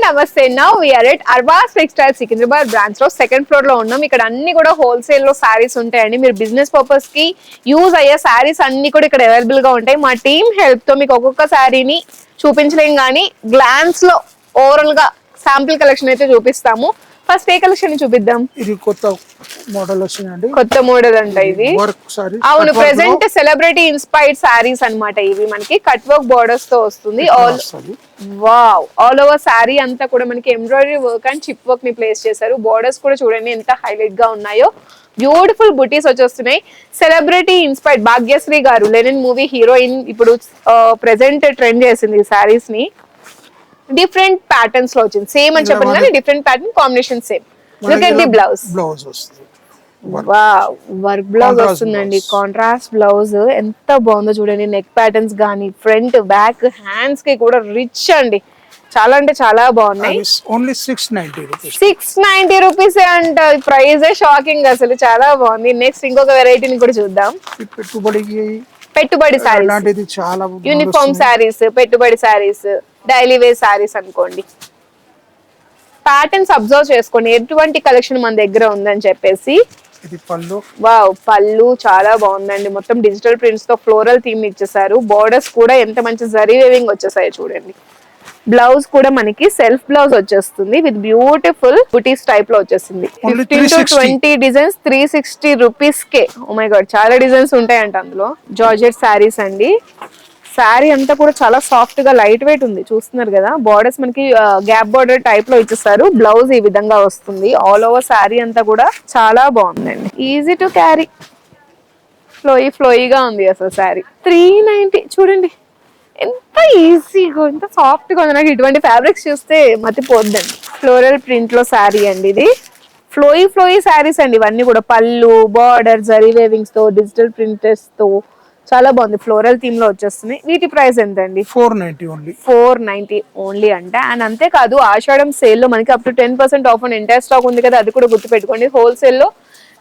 నమస్తే. Now we're at Arbaas textile Secunderabad branch లో second floor లో ఉన్నాం. ఇక్కడ అన్ని కూడా హోల్సేల్ లో సారీస్ ఉంటాయండి. మీరు బిజినెస్ పర్పస్ కి యూజ్ అయ్యే సారీస్ అన్ని కూడా ఇక్కడ అవైలబుల్ గా ఉంటాయి. మా టీమ్ హెల్ప్ తో మీకు ఒక్కొక్క సారీని చూపించలేం కానీ గ్లాన్స్ లో ఓవరాల్ గా శాంపిల్ కలెక్షన్ అయితే చూపిస్తాము. ఫస్ట్ ఏ కలెక్షన్ చూపిద్దాం? ఇది కొత్త మోడల్ వచ్చిందండి. కొత్త మోడల్ అంట ఇది. అవును, ప్రెసెంట్ సెలబ్రిటీ ఇన్స్పైర్డ్ సారీస్ అన్నమాట ఇవి. మనకి కట్ వర్క్ బోర్డర్స్ తో వస్తుంది. ఆల్ ఓవర్ సారీ అంతా కూడా మనకి embroidery work and chip work ని ప్లేస్ చేశారు. బోర్డర్స్ కూడా చూడండి ఎంత హైలైట్ గా ఉన్నాయో. బ్యూటిఫుల్ బుటీస్ వచ్చేస్తున్నాయి. సెలబ్రిటీ ఇన్స్పైర్డ్ భాగ్యశ్రీ గారు, లెనిన్ మూవీ హీరోయిన్, ఇప్పుడు ప్రెసెంట్ ట్రెండ్ చేసింది ఈ సారీస్ ని. డిఫరెంట్ ప్యాటర్న్స్ లో వచ్చింది. సేమ్ అని చెప్పండి కానీ different pattern combination same. Look at the blouse. Wow, work blouse వస్తుందండి. కాంట్రాస్ట్ బ్లౌజ్ ఎంత బాగుందో చూడండి. నెక్ ప్యాటర్న్స్ గానీ ఫ్రంట్ బ్యాక్ హ్యాండ్స్ కి కూడా రిచ్ అండి. చాలా అంటే చాలా బాగున్నాయి. Only 690 rupees. 690 రూపీస్ అంట. ప్రైస్ షాకింగ్ అసలు, చాలా బాగుంది. నెక్స్ట్ ఇంకొక వెరైటీని కూడా చూద్దాం. పెట్టుబడి సారీస్, చాలా యూనిఫామ్ సారీస్, పెట్టుబడి సారీస్, డైలీ వేర్ సారీస్ అనుకోండి. ప్యాటర్న్స్ అబ్జర్వ్ చేసుకోండి ఎటువంటి కలెక్షన్ మన దగ్గర ఉందని చెప్పేసి. వావ్, పళ్ళు చాలా బాగుందండి. మొత్తం డిజిటల్ ప్రింట్స్ తో ఫ్లోరల్ థీమ్ ఇచ్చేసారు. బోర్డర్స్ కూడా ఎంత మంచి జరీ వేవింగ్ వచ్చేసాయి చూడండి. బ్లౌజ్ కూడా మనకి సెల్ఫ్ బ్లౌజ్ వచ్చేస్తుంది విత్ బ్యూటిఫుల్ బుటీస్ టైప్ లో వచ్చేసింది. 15 to 20 డిజైన్స్ 360 రూపీస్ కే. ఓ మై గాడ్, చాలా డిజైన్స్ ఉంటాయంట అందులో. జార్జెట్ సారీస్ అండి. శారీ అంతా కూడా చాలా సాఫ్ట్ గా లైట్ వెయిట్ ఉంది. చూస్తున్నారు కదా, బోర్డర్స్ మనకి గ్యాప్ బోర్డర్ టైప్ లో ఇచ్చేస్తారు. బ్లౌజ్ ఈ విధంగా వస్తుంది. ఆల్ ఓవర్ శారీ అంతా కూడా చాలా బాగుందండి. ఈజీ టు క్యారీ, ఫ్లోయిగా ఉంది అసలు శారీ. 390 చూడండి, ఎంత ఈజీగా ఎంత సాఫ్ట్ గా ఉంది. నాకు ఇటువంటి ఫ్యాబ్రిక్స్ చూస్తే మతిపోద్దండి. ఫ్లోరల్ ప్రింట్ లో శారీ అండి ఇది. ఫ్లోయి శారీస్ అండి ఇవన్నీ కూడా. పళ్ళు, బార్డర్, జరీ వేవింగ్స్ తో, డిజిటల్ ప్రింటర్స్ తో చాలా బాగుంది. ఫ్లోరల్ థీమ్ లో వచ్చేస్తున్నాయి. వీటి ప్రైస్ ఎంత అండి? 490 ఓన్లీ అంట. అండ్ అంతేకాదు, ఆషాఢం సేల్ లో మనకి up to 10% of and entire stock ఉంది కదా, అది కూడా గుర్తు పెట్టుకోండి. హోల్సేల్ లో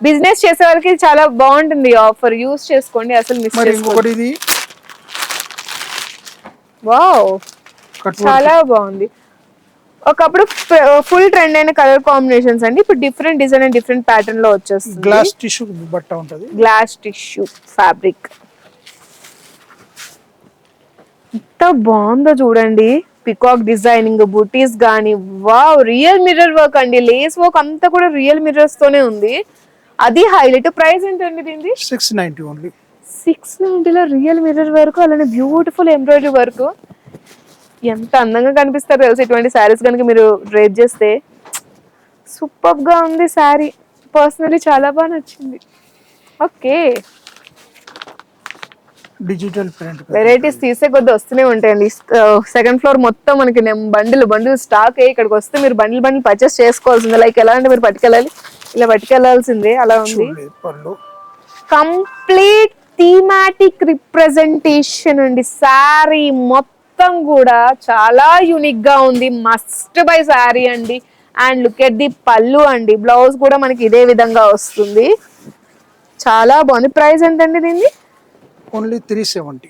బిజినెస్ చేసే వాళ్ళకి చాలా బాగుంటుంది ఆఫర్. యూస్ చేసుకోండి, అసలు మిస్ చేసుకోండి. వావ్, చాలా బాగుంది. ఒకప్పుడు ఫుల్ ట్రెండ్ అయిన కలర్ కాంబినేషన్స్ అండి, ఇప్పుడు different design and different pattern లో వచ్చేస్తుంది. గ్లాస్ టిష్యూ బట్ట ఉంటది. గ్లాస్ టిష్యూ ఫ్యాబ్రిక్ ఎంత బాగుందో చూడండి. పికాక్ డిజైనింగ్, బూటీస్ గానీ, వావ్, రియల్ మిర్రర్ వర్క్ అండి. లేస్ వర్క్ అంతా కూడా రియల్ మిర్రర్స్ తోనే ఉంది. అది హైలైట్. ప్రైస్ ఏంటండి దీనికి? 690 ఓన్లీ. 690 లో రియల్ మిర్రర్ వర్క్, అలానే బ్యూటిఫుల్ ఎంబ్రాయిడరీ వర్క్. ఎంత అందంగా కనిపిస్తారు తెలుసు ఇటువంటి శారీస్ కనుక మీరు డ్రేప్ చేస్తే. సూపర్ గా ఉంది శారీ. పర్సనలీ చాలా బాగా నచ్చింది. ఓకే, డిజిటల్ ప్రింట్ వెరైటీస్ తీసే కొద్ది వస్తూనే ఉంటాయండి. సెకండ్ ఫ్లోర్ మొత్తం మనకి బండిల్ స్టాక్. ఇక్కడికి వస్తే మీరు బండిల్ పర్చేస్ చేసుకోవాల్సిందే. లైక్ ఎలా అంటే మీరు పట్టుకెళ్ళాలి, ఇలా పట్టుకెళ్లాల్సిందే, అలా ఉంది. కంప్లీట్ థీమాటిక్ రిప్రజెంటేషన్ అండి. శారీ మొత్తం కూడా చాలా యూనిక్ గా ఉంది. మస్ట్ బై శారీ అండి. అండ్ లుక్ ఎట్ ది పళ్ళు అండి. బ్లౌజ్ కూడా మనకి ఇదే విధంగా వస్తుంది. చాలా బాగుంది. ప్రైస్ ఎంతండి దీన్ని? ఓన్లీ 370.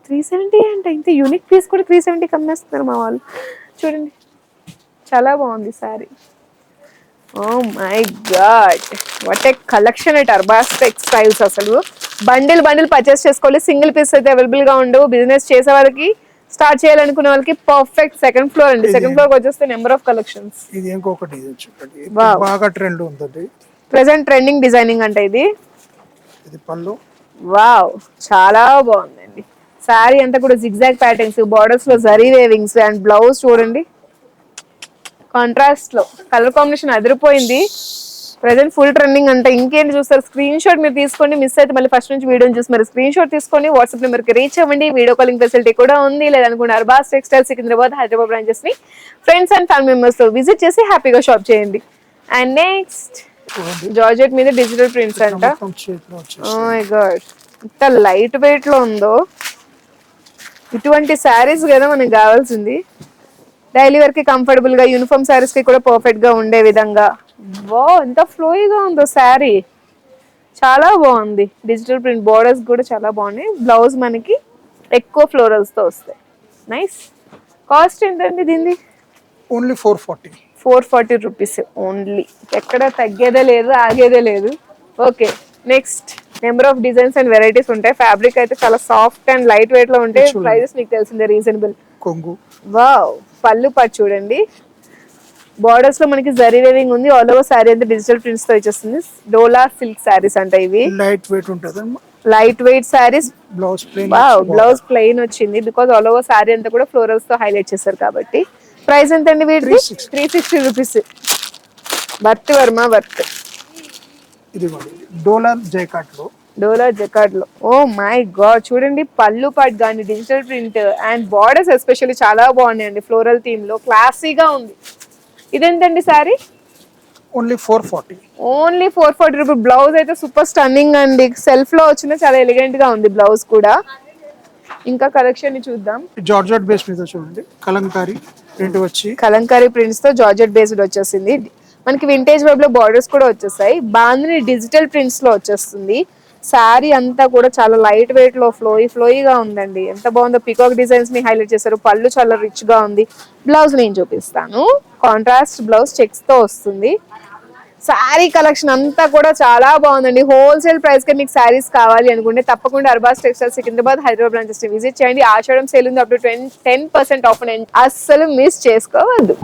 370 అంటే ఇంత యూనిక్ పీస్ కూడా 370 అమ్మేస్తున్నారు మా వాళ్ళు. చూడండి, చాలా బాగుంది sari. Oh my God, what a collection at Arbaas textiles. అసలు బండిల్ పర్చేస్ చేసుకోవాలి. సింగిల్ పీస్ అయితే అవైలబుల్ గా ఉండవు. బిజినెస్ చేసే వాళ్ళకి, స్టార్ట్ చేయాలనుకునే వాళ్ళకి పర్ఫెక్ట్. సెకండ్ ఫ్లోర్ అండి. సెకండ్ ఫ్లోర్ వచ్చేస్తే నెంబర్ ఆఫ్ కలెక్షన్స్. ఇది ఇంకొకటి చూడండి, బాగా ట్రెండ్ ఉంది. ప్రెసెంట్ ట్రెండింగ్ డిజైనింగ్ అంటే ఇది. పళ్ళు. వావ్, చాలా బాగుందండి. శారీ అంతా కూడా జిగ్జాగ్ ప్యాటర్న్స్, బార్డర్స్ లో జరీ వేవింగ్స్, అండ్ బ్లౌజ్ చూడండి కాంట్రాస్ట్ లో. కలర్ కాంబినేషన్ అదిరిపోయింది. ప్రెసెంట్ ఫుల్ ట్రెండింగ్ అంటే ఇంకేంటి చూస్తారు. స్క్రీన్ షాట్ మీరు తీసుకోండి. మిస్ అయితే మళ్ళీ ఫస్ట్ నుంచి వీడియోని చూసి మరి స్క్రీన్ షాట్ తీసుకొని వాట్సాప్ నెంబర్ కి రీచ్ అవ్వండి. వీడియో కాలింగ్ ఫెసిలిటీ కూడా ఉంది. లేదనుకుంటే అర్బాస్ టెక్స్టైల్ సికింద్రాబాద్, హైదరాబాద్ బ్రాంచెస్ ని ఫ్రెండ్స్ అండ్ ఫ్యామిలీ మెంబర్స్ తో విజిట్ చేసి హ్యాపీగా షాప్ చేయండి. అండ్ నెక్స్ట్ జార్జెట్ మీద డిజిటల్ ప్రింట్స్ అంట. ఓ మై గాడ్, ఎంత లైట్ వెయిట్ లో ఉందో. ఇటువంటి శారీస్ కదా మనకు కావాల్సింది. డైలీ వేర్ కి కంఫర్టబుల్ గా, యూనిఫామ్ శారీస్ కి కూడా పర్ఫెక్ట్ గా ఉండే విధంగా. వా, ఎంత ఫ్లోయిగా ఉందో శారీ. చాలా బాగుంది. డిజిటల్ ప్రింట్ బోర్డర్స్ కూడా చాలా బాగున్నాయి. బ్లౌజ్ మనకి ఎక్కువ ఫ్లోరల్స్ తో వస్తాయి. నైస్. కాస్ట్ ఏంటండి దీన్ని? ఓన్లీ 440. 440 rupees only. ఎక్కడ తగ్గేదే లేదు, ఆగేదే లేదు. Okay, next number of designs and varieties ఉంటాయి. ఫ్యాబ్రిక్ అయితే చాలా సాఫ్ట్ అండ్ లైట్ వెయిట్ లో ఉంటాయి. చూడండి. ప్రైజెస్ మీకు తెలిసిందే, రీజనబుల్. కొంగు వావ్, పళ్ళు పాటు చూడండి. బార్డర్స్ లో మనకి జరీ వేవింగ్ ఉంది. ఆల్ ఓవర్ శారీ అంతా డిజిటల్ ప్రింట్స్ తో వచ్చేస్తుంది. డోలా సిల్క్ శారీస్ అంట ఇవి. లైట్ వెయిట్ ఉంటుంది. Light weight saris. Blouse plain. Wow, blouse plain వచ్చింది. బికాస్ ఆల్ ఓవర్ శారీ అంతా కూడా ఫ్లోరల్స్ తో హైలైట్ చేశారు కాబట్టి. ప్రైస్ ఎంత అండి వీటిది? 360 రూపీస్. Worth Varma, worth. ఇది డోలా జైకాట్ లో. డోలా జకార్డ్ లో. ఓ మై గాడ్, చూడండి పళ్ళు పాట్ గానీ, digital print and borders especially చాలా బాగున్నాయండి. ఫ్లోరల్ థీమ్ లో క్లాసీగా ఉంది. ఇదేంటండి sorry? Only 440. Only 440 rupees. Blouse అయితే సూపర్ స్టన్నింగ్ అండి. సెల్ఫ్ లో వచ్చిన చాలా ఎలిగెంట్ గా ఉంది బ్లౌజ్ కూడా. ఇంకా కలెక్షన్ ని చూద్దాం. జార్జెట్ బేస్ మీద చూడండి, కలంకారీ ప్రింట్ వచ్చి. కలంకారీ ప్రింట్స్ తో జార్జెట్ బేస్డ్ వచ్చేసింది. మనకి వింటేజ్ వెబ్ లో బార్డర్స్ కూడా వచ్చేసాయి. బాందిని డిజిటల్ ప్రింట్స్ లో వచ్చేస్తుంది. శారీ అంతా కూడా చాలా లైట్ వెయిట్ లో ఫ్లోయిగా ఉందండి. ఎంత బాగుందో. పికాక్ డిజైన్స్ ని హైలైట్ చేశారు. పళ్ళు చాలా రిచ్ గా ఉంది. బ్లౌజ్ నేను చూపిస్తాను. కాంట్రాస్ట్ బ్లౌజ్ చెక్స్ తో వస్తుంది. శారీ కలెక్షన్ అంతా కూడా చాలా బాగుందండి. హోల్సేల్ ప్రైస్ కి మీకు శారీస్ కావాలి అనుకుంటే తప్పకుండా అర్బాస్ టెక్స్టైల్స్ సికింద్రాబాద్, హైదరాబాద్ బ్రాంచెస్ ని విజిట్ చేయండి. ఆషాఢం సేల్ ఉంది. Up to 10% of. అస్సలు మిస్ చేసుకోవద్దు.